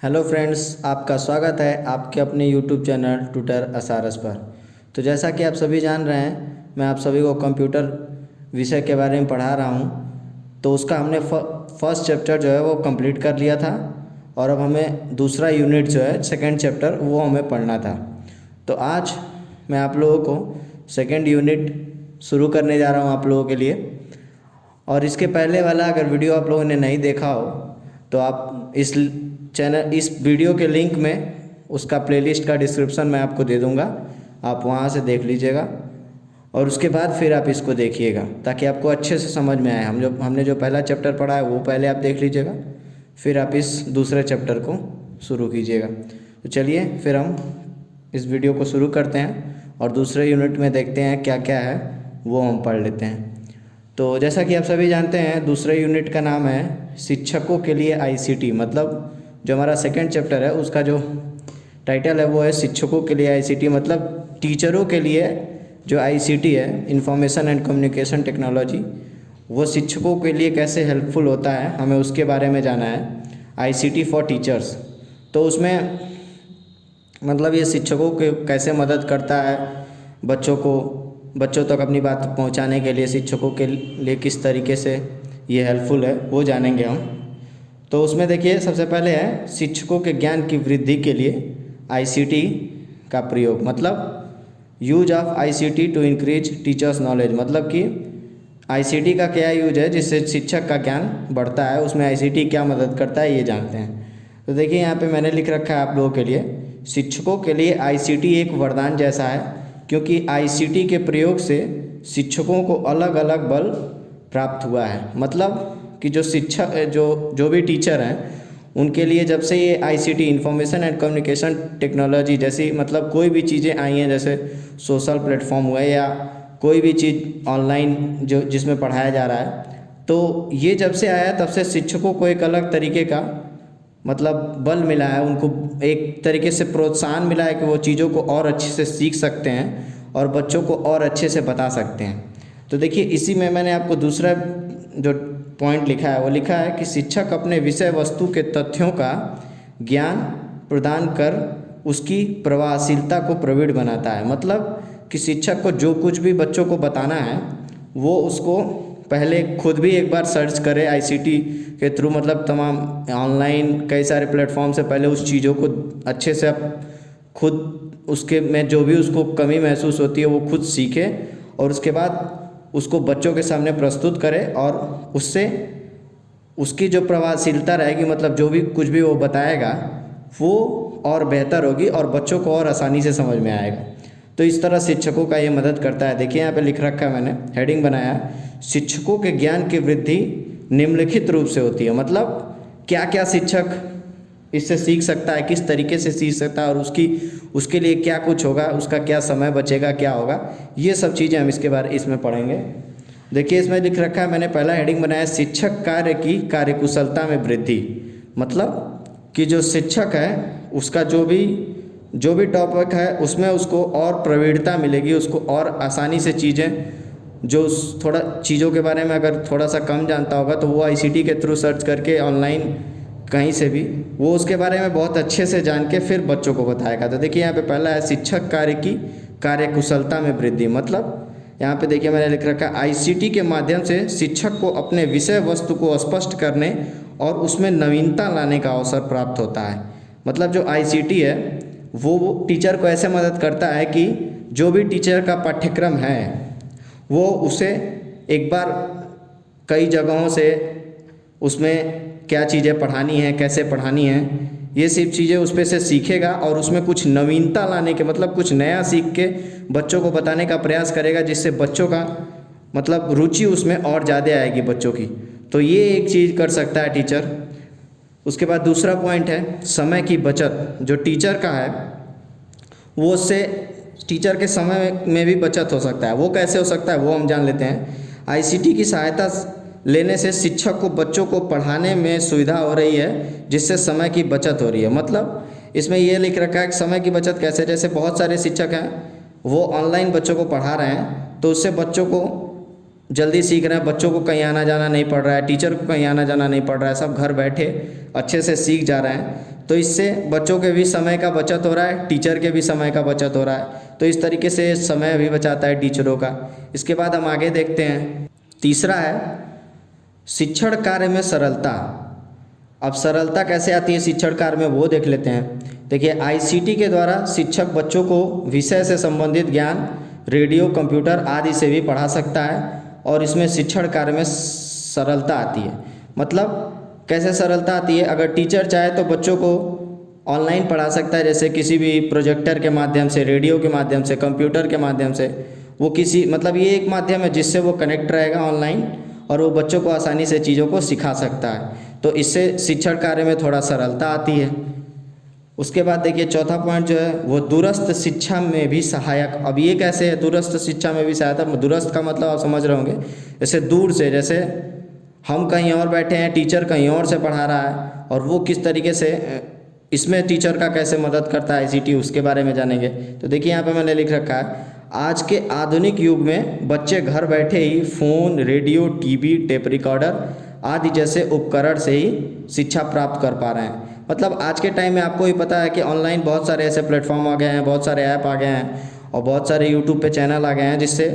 Hello friends, आपका स्वागत है आपके अपने यूट्यूब चैनल ट्यूटर असारस पर। तो जैसा कि आप सभी जान रहे हैं, मैं आप सभी को कंप्यूटर विषय के बारे में पढ़ा रहा हूं। तो उसका हमने फर्स्ट चैप्टर जो है वो कंप्लीट कर लिया था और अब हमें दूसरा यूनिट जो है सेकंड चैप्टर वो हमें पढ़ना था। तो आज मैं आप लोगों को सेकंड यूनिट शुरू करने जा रहा हूं आप लोगों के लिए। और इसके पहले वाला अगर वीडियो आप लोगों ने नहीं देखा हो तो आप इस वीडियो के लिंक में उसका प्लेलिस्ट का डिस्क्रिप्शन मैं आपको दे दूंगा, आप वहां से देख लीजिएगा और उसके बाद फिर आप इसको देखिएगा ताकि आपको अच्छे से समझ में आए। हमने जो पहला चैप्टर पढ़ा है वो पहले आप देख लीजिएगा, फिर आप इस दूसरे चैप्टर को शुरू कीजिएगा। तो चलिए फिर हम इस वीडियो को शुरू करते हैं और दूसरे यूनिट में देखते हैं क्या क्या है वो हम पढ़ लेते हैं। तो जैसा कि आप सभी जानते हैं, दूसरे यूनिट का नाम है शिक्षकों के लिए आईसीटी। मतलब जो हमारा सेकंड चैप्टर है उसका जो टाइटल है वो है शिक्षकों के लिए आईसीटी। मतलब टीचरों के लिए जो आईसीटी है, इंफॉर्मेशन एंड कम्युनिकेशन टेक्नोलॉजी, वो शिक्षकों के लिए कैसे हेल्पफुल होता है हमें उसके बारे में जाना है। आईसीटी फॉर टीचर्स, तो उसमें मतलब ये शिक्षकों के कैसे मदद करता है, बच्चों तक अपनी बात पहुंचाने के लिए शिक्षकों के लिए किस तरीके से ये हेल्पफुल है वो जानेंगे हम। तो उसमें देखिए सबसे पहले है शिक्षकों के ज्ञान की वृद्धि के लिए आईसीटी का प्रयोग। मतलब use of ICT to increase teachers knowledge. मतलब कि आईसीटी का क्या यूज है जिससे शिक्षक का ज्ञान बढ़ता है, उसमें आईसीटी क्या मदद करता है ये जानते हैं। तो देखिए यहाँ पे मैंने लिख रखा है आप लोगों के लिए, शिक्षकों के लिए आईसीटी एक वरदान जैसा है क्योंकि आईसीटी के प्रयोग से शिक्षकों को अलग अलग बल प्राप्त हुआ है। मतलब कि जो शिक्षक जो भी टीचर हैं उनके लिए जब से ये ICT, information and communication technology जैसी मतलब कोई भी चीज़ें आई हैं, जैसे सोशल प्लेटफॉर्म हुआ या कोई भी चीज़ ऑनलाइन जो जिसमें पढ़ाया जा रहा है, तो ये जब से आया तब से शिक्षकों को एक अलग तरीके का मतलब बल मिला है, उनको एक तरीके से प्रोत्साहन मिला है कि वो चीज़ों को और अच्छे से सीख सकते हैं और बच्चों को और अच्छे से बता सकते हैं। तो देखिए इसी में मैंने आपको दूसरा जो पॉइंट लिखा है वो लिखा है कि शिक्षक अपने विषय वस्तु के तथ्यों का ज्ञान प्रदान कर उसकी प्रभावशीलता को प्रवीण बनाता है। मतलब कि शिक्षक को जो कुछ भी बच्चों को बताना है वो उसको पहले खुद भी एक बार सर्च करे आईसीटी के थ्रू, मतलब तमाम ऑनलाइन कई सारे प्लेटफॉर्म से पहले उस चीज़ों को अच्छे से अब खुद उसके में जो भी उसको कमी महसूस होती है वो खुद सीखे और उसके बाद उसको बच्चों के सामने प्रस्तुत करे और उससे उसकी जो प्रभावशीलता रहेगी, मतलब जो भी कुछ भी वो बताएगा वो और बेहतर होगी और बच्चों को और आसानी से समझ में आएगा। तो इस तरह शिक्षकों का ये मदद करता है। देखिए यहाँ पे लिख रखा है, मैंने हेडिंग बनाया, शिक्षकों के ज्ञान की वृद्धि निम्नलिखित रूप से होती है। मतलब क्या क्या शिक्षक इससे सीख सकता है, किस तरीके से सीख सकता है और उसके लिए क्या कुछ होगा, उसका क्या समय बचेगा, क्या होगा, ये सब चीज़ें हम इसमें पढ़ेंगे। देखिए इसमें लिख रखा है, मैंने पहला हेडिंग बनाया शिक्षक कार्य की कार्यकुशलता में वृद्धि। मतलब कि जो शिक्षक है उसका जो भी टॉपिक है उसमें उसको और प्रवीणता मिलेगी, उसको और आसानी से चीज़ें जो थोड़ा चीज़ों के बारे में अगर थोड़ा सा कम जानता होगा तो वो आईसीटी के थ्रू सर्च करके ऑनलाइन कहीं से भी वो उसके बारे में बहुत अच्छे से जान के फिर बच्चों को बताएगा। तो देखिए यहाँ पे पहला है शिक्षक कार्य की कार्यकुशलता में वृद्धि। मतलब यहाँ पे देखिए मैंने लिख रखा है आईसीटी के माध्यम से शिक्षक को अपने विषय वस्तु को स्पष्ट करने और उसमें नवीनता लाने का अवसर प्राप्त होता है। मतलब जो आईसीटी है वो टीचर को ऐसे मदद करता है कि जो भी टीचर का पाठ्यक्रम है वो उसे एक बार कई जगहों से उसमें क्या चीज़ें पढ़ानी है, कैसे पढ़ानी है, ये सब चीज़ें उस पर से सीखेगा और उसमें कुछ नवीनता लाने के मतलब कुछ नया सीख के बच्चों को बताने का प्रयास करेगा जिससे बच्चों का मतलब रुचि उसमें और ज़्यादा आएगी बच्चों की। तो ये एक चीज़ कर सकता है टीचर। उसके बाद दूसरा पॉइंट है समय की बचत। जो टीचर का है वो उससे टीचर के समय में भी बचत हो सकता है। वो कैसे हो सकता है वो हम जान लेते हैं। आईसीटी की सहायता लेने से शिक्षक को बच्चों को पढ़ाने में सुविधा हो रही है जिससे समय की बचत हो रही है। मतलब इसमें ये लिख रखा है कि समय की बचत कैसे, जैसे बहुत सारे शिक्षक हैं वो ऑनलाइन बच्चों को पढ़ा रहे हैं तो उससे बच्चों को जल्दी सीख रहे हैं, बच्चों को कहीं आना जाना नहीं पड़ रहा है, टीचर को कहीं आना जाना नहीं पड़ रहा है, सब घर बैठे अच्छे से सीख जा रहे हैं। तो इससे बच्चों के भी समय का बचत हो रहा है, टीचर के भी समय का बचत हो रहा है। तो इस तरीके से समय भी बचाता है टीचरों का। इसके बाद हम आगे देखते हैं, तीसरा है शिक्षण कार्य में सरलता। अब सरलता कैसे आती है शिक्षण कार्य में, वो देख लेते हैं। देखिए, आईसीटी के द्वारा शिक्षक बच्चों को विषय से संबंधित ज्ञान रेडियो, कंप्यूटर आदि से भी पढ़ा सकता है और इसमें शिक्षण कार्य में सरलता आती है। मतलब कैसे सरलता आती है, अगर टीचर चाहे तो बच्चों को ऑनलाइन पढ़ा सकता है, जैसे किसी भी प्रोजेक्टर के माध्यम से, रेडियो के माध्यम से, कंप्यूटर के माध्यम से। वो किसी मतलब ये एक माध्यम है जिससे वो कनेक्ट रहेगा ऑनलाइन और वो बच्चों को आसानी से चीज़ों को सिखा सकता है। तो इससे शिक्षण कार्य में थोड़ा सरलता आती है। उसके बाद देखिए, चौथा पॉइंट जो है वो दूरस्थ शिक्षा में भी सहायक। अब ये कैसे है दूरस्थ शिक्षा में भी सहायता, दूरस्थ का मतलब आप समझ रहे होंगे, जैसे दूर से, जैसे हम कहीं और बैठे हैं, टीचर कहीं और से पढ़ा रहा है और वो किस तरीके से इसमें टीचर का कैसे मदद करता है आईसीटी, उसके बारे में जानेंगे। तो देखिए यहाँ पे मैंने लिख रखा है, आज के आधुनिक युग में बच्चे घर बैठे ही phone, radio, TV, tape recorder आदि जैसे उपकरण से ही शिक्षा प्राप्त कर पा रहे हैं। मतलब आज के टाइम में आपको ही पता है कि ऑनलाइन बहुत सारे ऐसे प्लेटफॉर्म आ गए हैं, बहुत सारे ऐप आ गए हैं और बहुत सारे यूट्यूब पे चैनल आ गए हैं, जिससे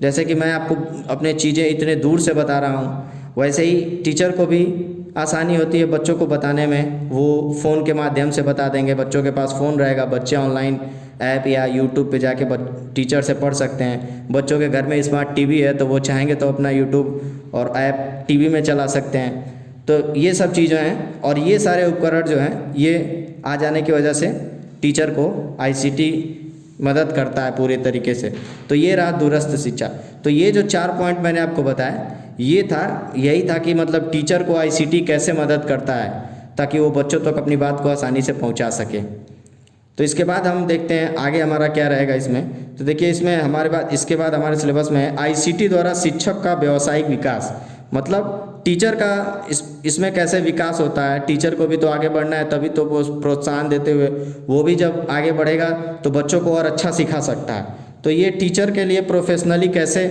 जैसे कि मैं आपको अपने चीज़ें इतने दूर से बता रहा हूँ, वैसे ही टीचर को भी आसानी होती है बच्चों को बताने में। वो फ़ोन के माध्यम से बता देंगे, बच्चों के पास फ़ोन रहेगा, बच्चे ऑनलाइन ऐप या यूट्यूब पे जाके टीचर से पढ़ सकते हैं। बच्चों के घर में स्मार्ट टीवी है तो वो चाहेंगे तो अपना यूट्यूब और ऐप टीवी में चला सकते हैं। तो ये सब चीज़ें हैं और ये सारे उपकरण जो हैं ये आ जाने की वजह से टीचर को आईसीटी मदद करता है पूरे तरीके से। तो ये रहा दूरस्थ शिक्षा। तो ये जो 4 पॉइंट मैंने आपको बताया, यही था कि मतलब टीचर को आईसीटी कैसे मदद करता है ताकि वो बच्चों तक अपनी बात को आसानी से पहुंचा सके। तो इसके बाद हम देखते हैं आगे हमारा क्या रहेगा इसमें। तो देखिए, इसमें इसके बाद हमारे सिलेबस में है आईसीटी द्वारा शिक्षक का व्यावसायिक विकास। मतलब टीचर का इसमें कैसे विकास होता है, टीचर को भी तो आगे बढ़ना है, तभी तो वो प्रोत्साहन देते हुए वो भी जब आगे बढ़ेगा तो बच्चों को और अच्छा सिखा सकता है। तो ये टीचर के लिए प्रोफेशनली कैसे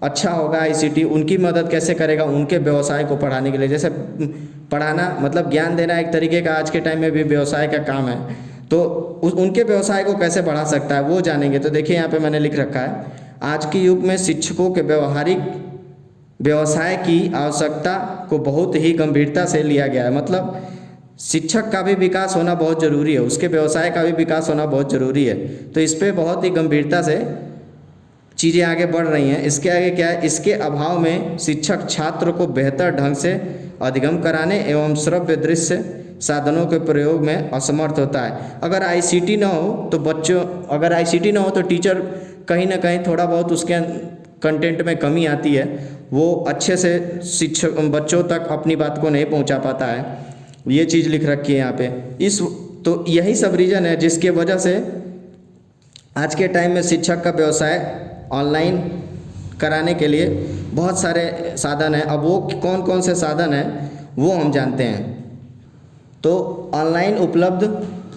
अच्छा होगा आईसीटी, उनकी मदद कैसे करेगा उनके व्यवसाय को बढ़ाने के लिए। जैसे पढ़ाना मतलब ज्ञान देना एक तरीके का आज के टाइम में भी व्यवसाय का काम है, तो उनके व्यवसाय को कैसे बढ़ा सकता है वो जानेंगे। तो देखिए यहाँ पे मैंने लिख रखा है, आज के युग में शिक्षकों के व्यवहारिक व्यवसाय की आवश्यकता को बहुत ही गंभीरता से लिया गया है। मतलब शिक्षक का भी विकास होना बहुत ज़रूरी है, उसके व्यवसाय का भी विकास होना बहुत ज़रूरी है। तो इस पर बहुत ही गंभीरता से चीज़ें आगे बढ़ रही हैं। इसके आगे क्या है, इसके अभाव में शिक्षक छात्र को बेहतर ढंग से अधिगम कराने एवं श्रव्य दृश्य साधनों के प्रयोग में असमर्थ होता है। अगर आईसीटी ना हो तो टीचर कहीं ना कहीं थोड़ा बहुत उसके कंटेंट में कमी आती है, वो अच्छे से शिक्षक बच्चों तक अपनी बात को नहीं पहुंचा पाता है। ये चीज़ लिख रखी है यहाँ पे। तो यही सब रीज़न है जिसके वजह से आज के टाइम में शिक्षक का व्यवसाय ऑनलाइन कराने के लिए बहुत सारे साधन हैं। अब वो कौन कौन से साधन हैं वो हम जानते हैं। तो ऑनलाइन उपलब्ध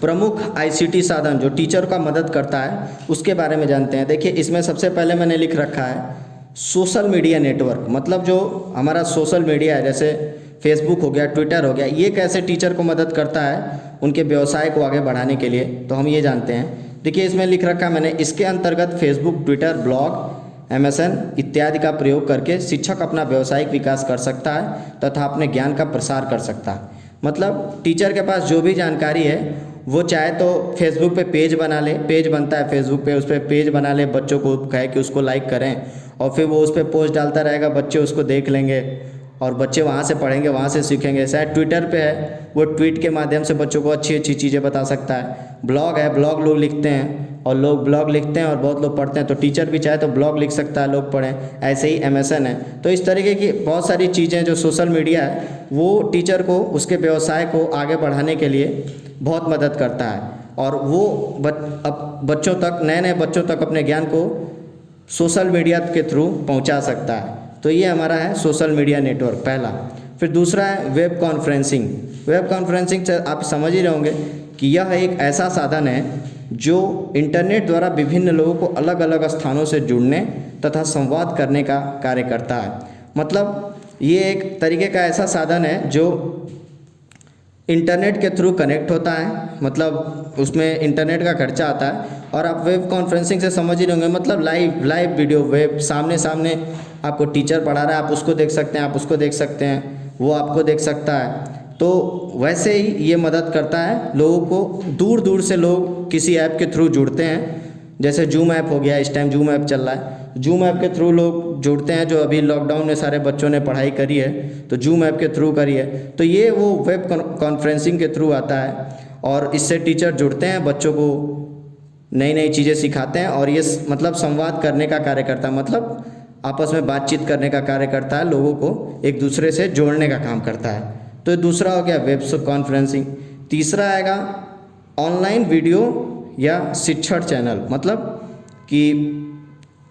प्रमुख आईसीटी साधन जो टीचर का मदद करता है उसके बारे में जानते हैं। देखिए, इसमें सबसे पहले मैंने लिख रखा है सोशल मीडिया नेटवर्क। मतलब जो हमारा सोशल मीडिया है, जैसे फेसबुक हो गया, ट्विटर हो गया, ये कैसे टीचर को मदद करता है उनके व्यवसाय को आगे बढ़ाने के लिए, तो हम ये जानते हैं। देखिए, इसमें लिख रखा है मैंने, इसके अंतर्गत फेसबुक, ट्विटर, ब्लॉग, एमएसएन इत्यादि का प्रयोग करके शिक्षक अपना व्यवसायिक विकास कर सकता है तथा अपने ज्ञान का प्रसार कर सकता है। मतलब टीचर के पास जो भी जानकारी है वो चाहे तो फेसबुक पे पेज बना ले, पेज बनता है फेसबुक पे, उस पर पेज बना ले, बच्चों को कहे कि उसको लाइक करें और फिर वो उस पर पोस्ट डालता रहेगा, बच्चे उसको देख लेंगे और बच्चे वहाँ से पढ़ेंगे, वहाँ से सीखेंगे। शायद ट्विटर पे है, वो ट्वीट के माध्यम से बच्चों को अच्छी अच्छी चीज़ें बता सकता है। ब्लॉग है, ब्लॉग लोग लिखते हैं और लोग ब्लॉग लिखते हैं और बहुत लोग पढ़ते हैं, तो टीचर भी चाहे तो ब्लॉग लिख सकता है, लोग पढ़ें। ऐसे ही एमएसएन है। तो इस तरीके की बहुत सारी चीज़ें जो सोशल मीडिया है वो टीचर को उसके व्यवसाय को आगे बढ़ाने के लिए बहुत मदद करता है और वो बच्चों तक, नए नए बच्चों तक अपने ज्ञान को सोशल मीडिया के थ्रू पहुंचा सकता है। तो ये हमारा है सोशल मीडिया नेटवर्क पहला। फिर दूसरा है वेब कॉन्फ्रेंसिंग। वेब कॉन्फ्रेंसिंग से आप समझ ही रहे होंगे कि यह एक ऐसा साधन है जो इंटरनेट द्वारा विभिन्न लोगों को अलग अलग स्थानों से जुड़ने तथा संवाद करने का कार्य करता है। मतलब ये एक तरीके का ऐसा साधन है जो इंटरनेट के थ्रू कनेक्ट होता है, मतलब उसमें इंटरनेट का खर्चा आता है। और आप वेब कॉन्फ्रेंसिंग से समझ ही होंगे, मतलब लाइव वीडियो, वेब सामने सामने आपको टीचर पढ़ा रहा है, आप उसको देख सकते हैं, आप उसको देख सकते हैं, वो आपको देख सकता है। तो वैसे ही ये मदद करता है लोगों को, दूर दूर से लोग किसी ऐप के थ्रू जुड़ते हैं, जैसे जूम ऐप हो गया, इस टाइम जूम ऐप चल रहा है। जूम ऐप के थ्रू लोग जुड़ते हैं, जो अभी लॉकडाउन में सारे बच्चों ने पढ़ाई करी है तो जूम ऐप के थ्रू करी है। तो ये वो वेब कॉन्फ्रेंसिंग के थ्रू आता है और इससे टीचर जुड़ते हैं, बच्चों को नई नई चीज़ें सिखाते हैं और ये मतलब संवाद करने का कार्य करता है, मतलब आपस में बातचीत करने का कार्य करता है, लोगों को एक दूसरे से जोड़ने का काम करता है। तो ये दूसरा हो गया वेब कॉन्फ्रेंसिंग। तीसरा आएगा ऑनलाइन वीडियो या शिक्षण चैनल, मतलब कि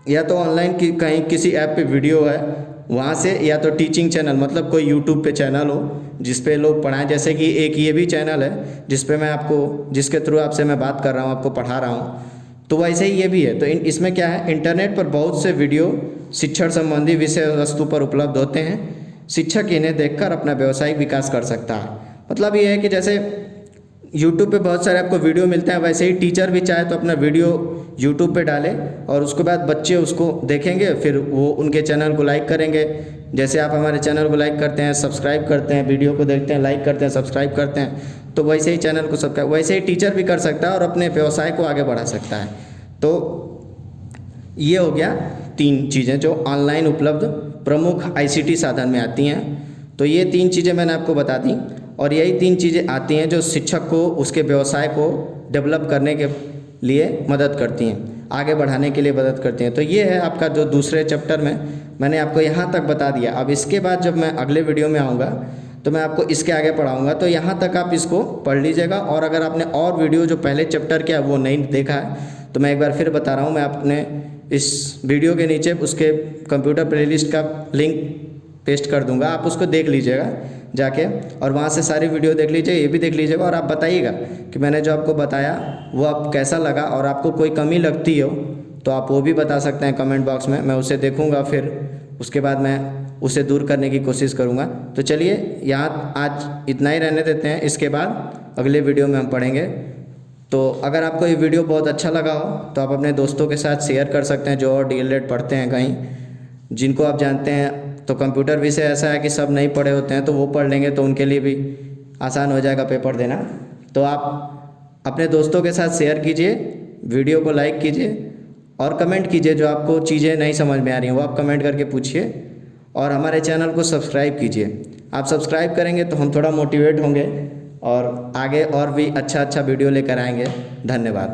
या तो ऑनलाइन की कहीं किसी ऐप पे वीडियो है वहाँ से, या तो टीचिंग चैनल, मतलब कोई यूट्यूब पे चैनल हो जिस पे लोग पढ़ाएं, जैसे कि एक ये भी चैनल है जिस पे मैं आपको, जिसके थ्रू आपसे मैं बात कर रहा हूँ, आपको पढ़ा रहा हूँ। तो वैसे ही ये भी है। तो इसमें क्या है, इंटरनेट पर बहुत से वीडियो शिक्षण संबंधी विषय वस्तु पर उपलब्ध होते हैं। शिक्षक इन्हें देखकर अपना व्यावसायिक विकास कर सकता है। मतलब ये है कि जैसे यूट्यूब पे बहुत सारे आपको वीडियो मिलते हैं, वैसे ही टीचर भी चाहे तो अपना वीडियो यूट्यूब पे डाले और उसके बाद बच्चे उसको देखेंगे, फिर वो उनके चैनल को लाइक करेंगे। जैसे आप हमारे चैनल को लाइक करते हैं, सब्सक्राइब करते हैं, वीडियो को देखते हैं, लाइक करते हैं, सब्सक्राइब करते हैं, तो वैसे ही चैनल को सब्सक्राइब, वैसे ही टीचर भी कर सकता है और अपने व्यवसाय को आगे बढ़ा सकता है। तो ये हो गया 3 चीज़ें जो ऑनलाइन उपलब्ध प्रमुख ICT साधन में आती हैं। तो ये 3 चीज़ें मैंने आपको बता दी और यही 3 चीज़ें आती हैं जो शिक्षक को उसके व्यवसाय को डेवलप करने के लिए मदद करती हैं, आगे बढ़ाने के लिए मदद करती हैं। तो ये है आपका जो दूसरे चैप्टर में मैंने आपको यहाँ तक बता दिया। अब इसके बाद जब मैं अगले वीडियो में आऊँगा तो मैं आपको इसके आगे पढ़ाऊँगा, तो यहाँ तक आप इसको पढ़ लीजिएगा। और अगर आपने और वीडियो जो पहले चैप्टर के है वो नहीं देखा है तो मैं एक बार फिर बता रहा हूँ, मैं अपने इस वीडियो के नीचे उसके कंप्यूटर प्लेलिस्ट का लिंक पेस्ट कर दूंगा, आप उसको देख लीजिएगा जाके और वहाँ से सारी वीडियो देख लीजिए, ये भी देख लीजिएगा और आप बताइएगा कि मैंने जो आपको बताया वो आप कैसा लगा, और आपको कोई कमी लगती हो तो आप वो भी बता सकते हैं कमेंट बॉक्स में, मैं उसे देखूँगा, फिर उसके बाद मैं उसे दूर करने की कोशिश करूँगा। तो चलिए यहाँ आज इतना ही रहने देते हैं, इसके बाद अगले वीडियो में हम पढ़ेंगे। तो अगर आपको ये वीडियो बहुत अच्छा लगा हो तो आप अपने दोस्तों के साथ शेयर कर सकते हैं जो और DLED पढ़ते हैं कहीं, जिनको आप जानते हैं। तो कंप्यूटर विषय ऐसा है कि सब नहीं पढ़े होते हैं, तो वो पढ़ लेंगे तो उनके लिए भी आसान हो जाएगा पेपर देना। तो आप अपने दोस्तों के साथ शेयर कीजिए, वीडियो को लाइक कीजिए और कमेंट कीजिए, जो आपको चीज़ें नहीं समझ में आ रही हैं वो आप कमेंट करके पूछिए और हमारे चैनल को सब्सक्राइब कीजिए। आप सब्सक्राइब करेंगे तो हम थोड़ा मोटिवेट होंगे और आगे और भी अच्छा वीडियो लेकर आएंगे। धन्यवाद।